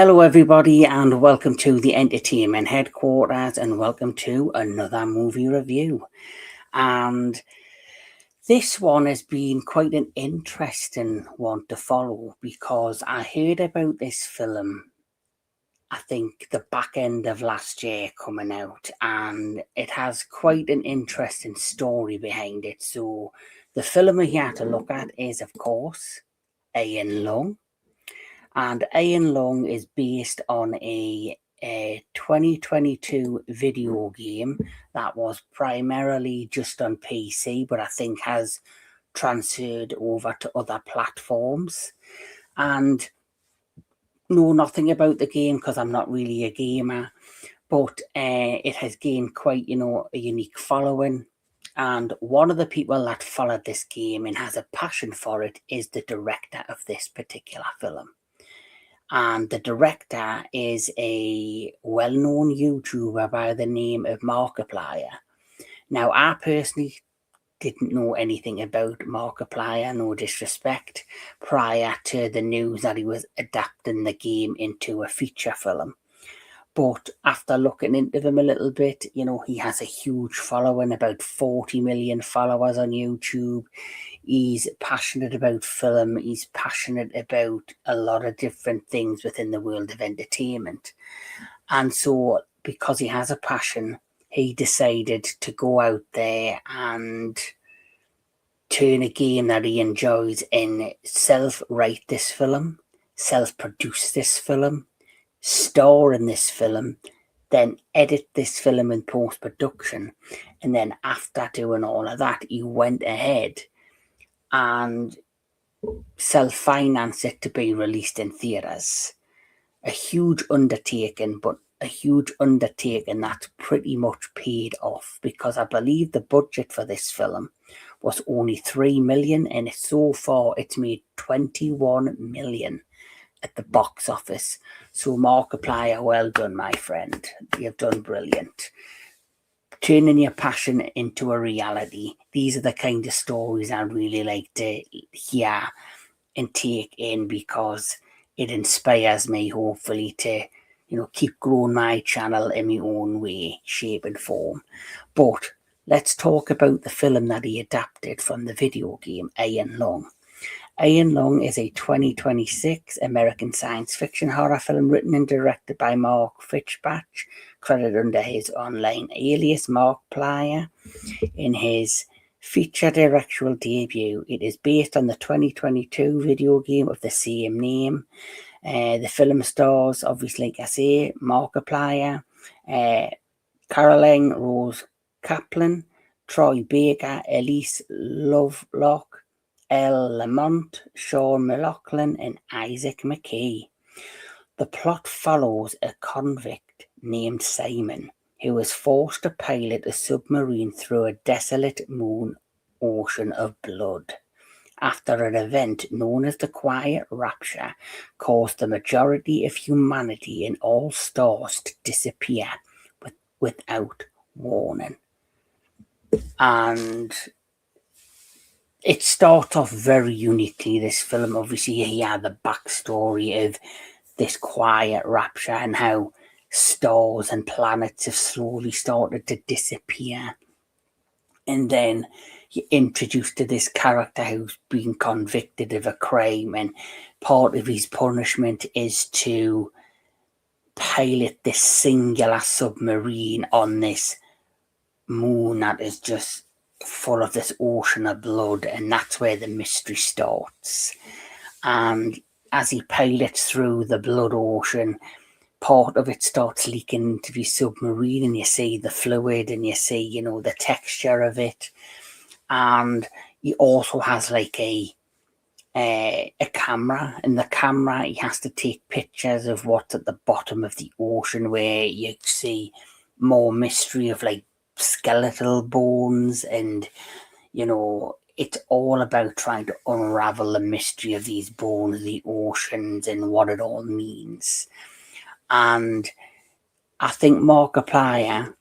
Hello everybody and welcome to the entertainment headquarters and welcome to another movie review. And this one has been quite an interesting one to follow because I heard about this film, I think the back end of last year coming out, and it has quite an interesting story behind it. So the film we have to look at is of course Ian Lung. And Ian Lung is based on a 2022 video game that was primarily just on PC, but I think has transferred over to other platforms. And know nothing about the game because I'm not really a gamer, but it has gained quite, a unique following. And one of the people that followed this game and has a passion for it is the director of this particular film. And the director is a well-known YouTuber by the name of Markiplier. Now, I personally didn't know anything about Markiplier, no disrespect, prior to the news that he was adapting the game into a feature film. But after looking into them a little bit, he has a huge following, about 40 million followers on YouTube. He's passionate about film. He's passionate about a lot of different things within the world of entertainment. And so, because he has a passion, he decided to go out there and turn a game that he enjoys in self-write this film, self-produce this film, star in this film, then edit this film in post-production. And then after doing all of that, he went ahead and self-finance it to be released in theatres. A huge undertaking, but a huge undertaking that's pretty much paid off, because I believe the budget for this film was only 3 million, and so far it's made 21 million at the box office. So Markiplier, well done, my friend. You've done brilliant. Turning your passion into a reality. These are the kind of stories I really like to hear and take in, because it inspires me, hopefully, to keep growing my channel in my own way, shape and form. But let's talk about the film that he adapted from the video game, Ian Lung. Ian Lung is a 2026 American science fiction horror film written and directed by Mark Fitzpatrick, credited under his online alias Markiplier. In his feature directorial debut, it is based on the 2022 video game of the same name. The film stars, obviously, like I say, Markiplier, Caroline Rose Kaplan, Troy Baker, Elise Lovelock, Elle Lamont, Sean McLaughlin, and Isaac McKee. The plot follows a convict named Simon, who is forced to pilot a submarine through a desolate moon ocean of blood, after an event known as the Quiet Rapture caused the majority of humanity and all stars to disappear without warning. And it starts off very uniquely, this film. Obviously, you hear the backstory of this Quiet Rapture and how stars and planets have slowly started to disappear. And then you're introduced to this character who's been convicted of a crime, and part of his punishment is to pilot this singular submarine on this moon that is just full of this ocean of blood, and that's where the mystery starts. And as he pilots through the blood ocean, part of it starts leaking into the submarine, and you see the fluid and you see, the texture of it. And he also has like a camera. In the camera, he has to take pictures of what's at the bottom of the ocean, where you see more mystery of like skeletal bones, and it's all about trying to unravel the mystery of these bones, the oceans, and what it all means. And I think Markiplier,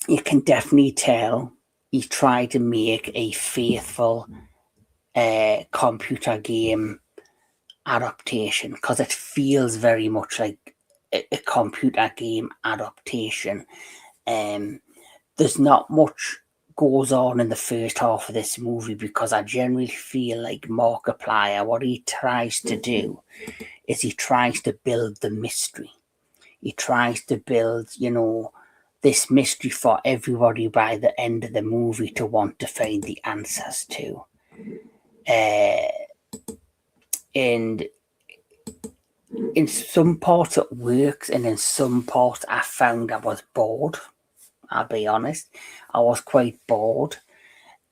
you can definitely tell he tried to make a faithful computer game adaptation, because it feels very much like a computer game adaptation. There's not much goes on in the first half of this movie, because I generally feel like Markiplier, what he tries to do is he tries to build the mystery. He tries to build, this mystery for everybody by the end of the movie to want to find the answers to. And in some parts it works, and in some parts I found I was bored. I'll be honest. I was quite bored.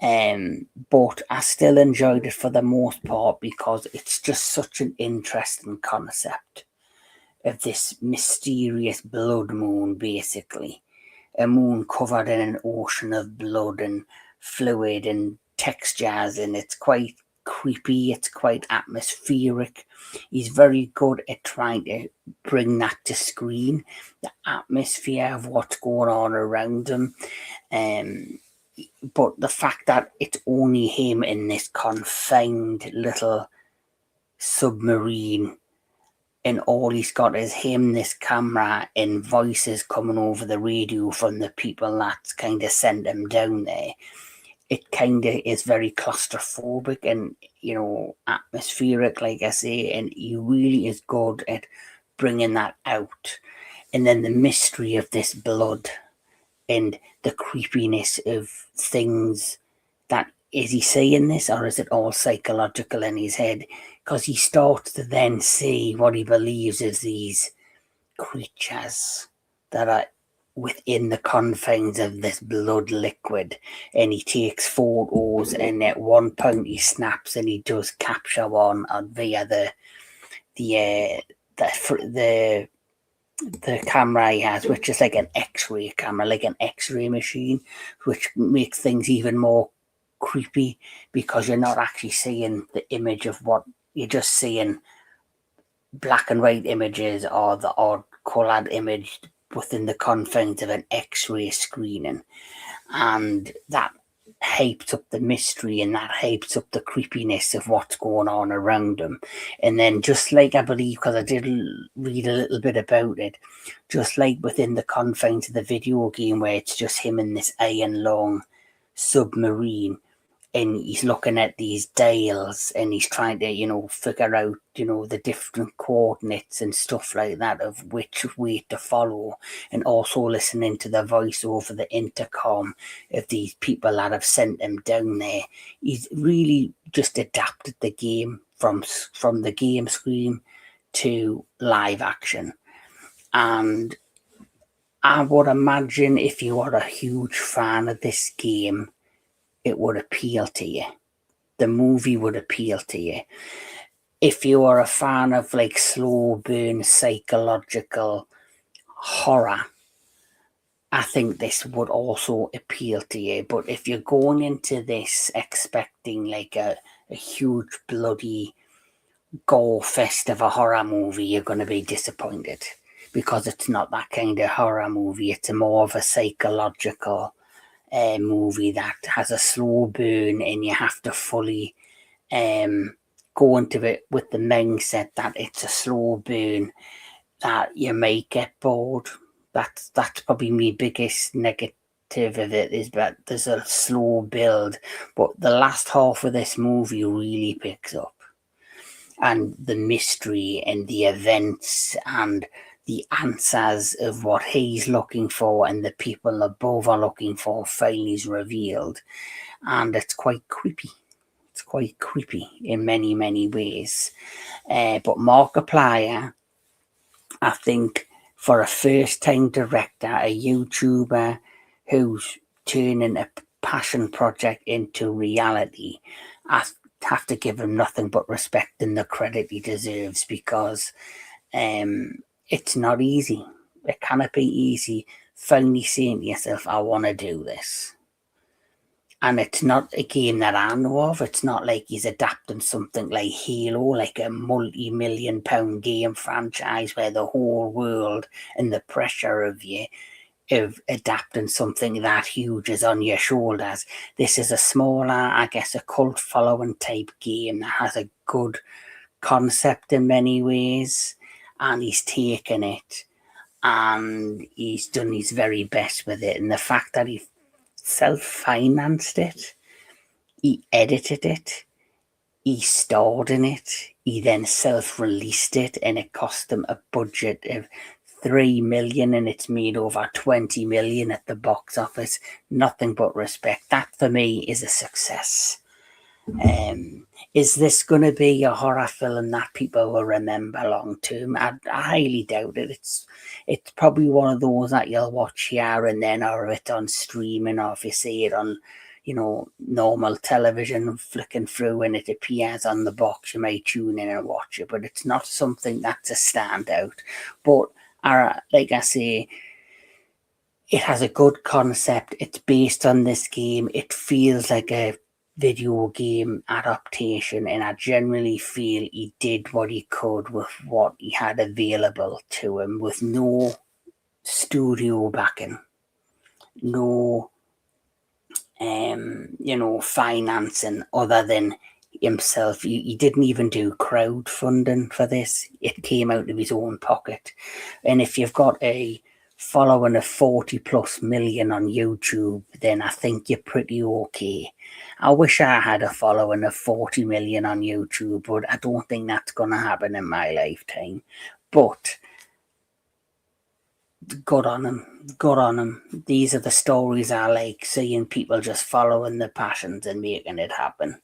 But I still enjoyed it for the most part, because it's just such an interesting concept of this mysterious blood moon, basically. A moon covered in an ocean of blood and fluid and textures, and it's quite creepy, it's quite atmospheric. He's very good at trying to bring that to screen, the atmosphere of what's going on around him. But the fact that it's only him in this confined little submarine, and all he's got is him, this camera, and voices coming over the radio from the people that kind of sent him down there. It kind of is very claustrophobic and, atmospheric, like I say, and he really is good at bringing that out. And then the mystery of this blood and the creepiness of things. That is he saying this, or is it all psychological in his head? Because he starts to then see what he believes is these creatures that are within the confines of this blood liquid, and he takes photos, and at one point he snaps and he does capture one via the camera he has, which is like an X-ray camera, like an X-ray machine, which makes things even more creepy, because you're not actually seeing the image of what you're just seeing, black and white images or the odd coloured image within the confines of an X-ray screening, and that hypes up the mystery, and that hypes up the creepiness of what's going on around him. And then, just like, I believe, because I did read a little bit about it, just like within the confines of the video game, where it's just him in this iron long submarine, and he's looking at these dials, and he's trying to, figure out, the different coordinates and stuff like that of which way to follow, and also listening to the voice over the intercom of these people that have sent him down there. He's really just adapted the game from the game screen to live action. And I would imagine if you are a huge fan of this game, it would appeal to you. The movie would appeal to you. If you are a fan of like slow burn psychological horror, I think this would also appeal to you. But if you're going into this expecting like a huge bloody gore fest of a horror movie, you're going to be disappointed, because it's not that kind of horror movie. It's more of a psychological movie that has a slow burn, and you have to fully go into it with the mindset that it's a slow burn, that you might get bored. That's probably my biggest negative of it, is that there's a slow build, but the last half of this movie really picks up, and the mystery and the events and the answers of what he's looking for and the people above are looking for finally is revealed. And it's quite creepy. It's quite creepy in many, many ways. But Markiplier, I think, for a first-time director, a YouTuber who's turning a passion project into reality, I have to give him nothing but respect and the credit he deserves, because it's not easy. It cannot be easy finally saying to yourself, I want to do this. And it's not a game that I know of. It's not like he's adapting something like Halo, like a multi-million-pound game franchise where the whole world and the pressure of adapting something that huge is on your shoulders. This is a smaller, I guess, a cult following type game that has a good concept in many ways, and he's taken it and he's done his very best with it. And the fact that he self-financed it, he edited it, he starred in it, he then self-released it, and it cost him a budget of 3 million and it's made over 20 million at the box office. Nothing but respect. That for me is a success. Is this going to be a horror film that people will remember long term? I highly doubt it. It's probably one of those that you'll watch here and then, or if it's on streaming, or if you see it on, you know, normal television flicking through and it appears on the box, you may tune in and watch it, but it's not something that's a standout. But like I say, it has a good concept. It's based on this game. It feels like a video game adaptation, and I generally feel he did what he could with what he had available to him, with no studio backing, no financing other than himself. He didn't even do crowdfunding for this. It came out of his own pocket. And if you've got a following of 40 plus million on YouTube, then I think you're pretty okay. I wish I had a following of 40 million on YouTube, but I don't think that's going to happen in my lifetime. But good on him. These are the stories I like, seeing people just following their passions and making it happen.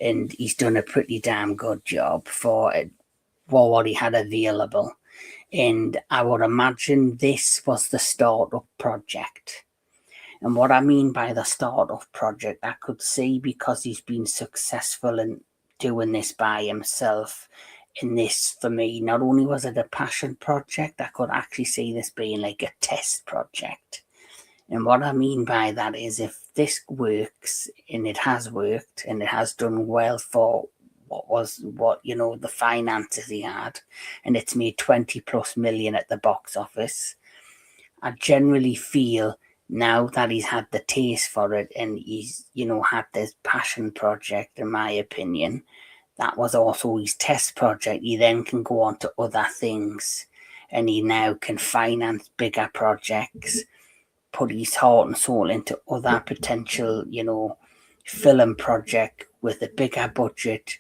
And he's done a pretty damn good job for it, for what he had available. And I would imagine this was the startup project. And what I mean by the startup project, I could see, because he's been successful in doing this by himself. In this, for me, not only was it a passion project, I could actually see this being like a test project. And what I mean by that is, if this works, and it has worked, and it has done well for the finances he had, and it's made 20 plus million at the box office, I generally feel now that he's had the taste for it and he's, had this passion project, in my opinion, that was also his test project. He then can go on to other things, and he now can finance bigger projects, put his heart and soul into other potential, film project with a bigger budget,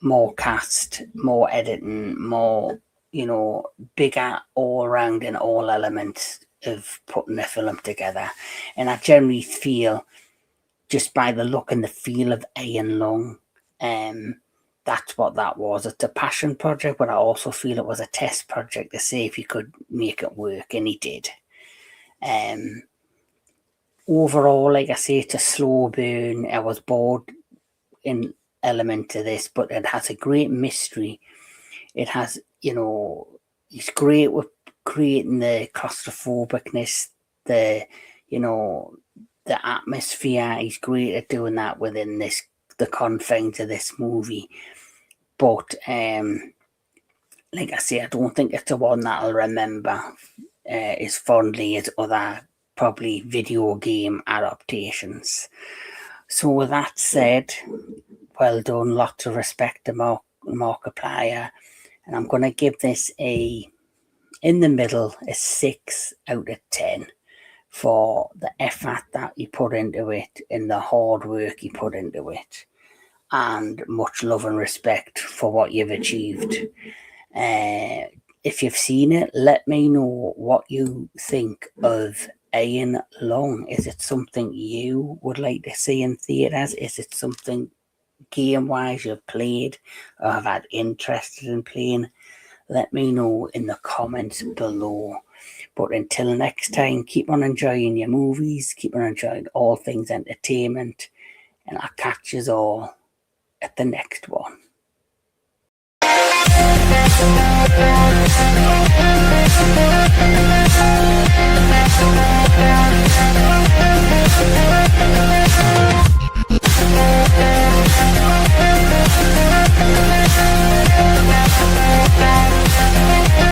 more cast, more editing, more, bigger all round in all elements of putting a film together. And I generally feel, just by the look and the feel of Ian Long, that's what that was. It's a passion project, but I also feel it was a test project to see if he could make it work, and he did. Overall, like I say, it's a slow burn. I was bored in element to this, but it has a great mystery. It has, he's great with creating the claustrophobicness, the atmosphere. He's great at doing that within the confines of this movie. But like I say, I don't think it's the one that I'll remember as fondly as other probably video game adaptations. So with that said, well done, lots of respect to Markiplier, and I'm going to give this in the middle, a 6 out of 10 for the effort that he put into it and the hard work he put into it, and much love and respect for what you've achieved. If you've seen it, let me know what you think of Ian Long. Is it something you would like to see in theatres? Is it something game-wise you've played or have had interest in playing? Let me know in the comments below. But until next time, keep on enjoying your movies, keep on enjoying all things entertainment, and I'll catch you all at the next one.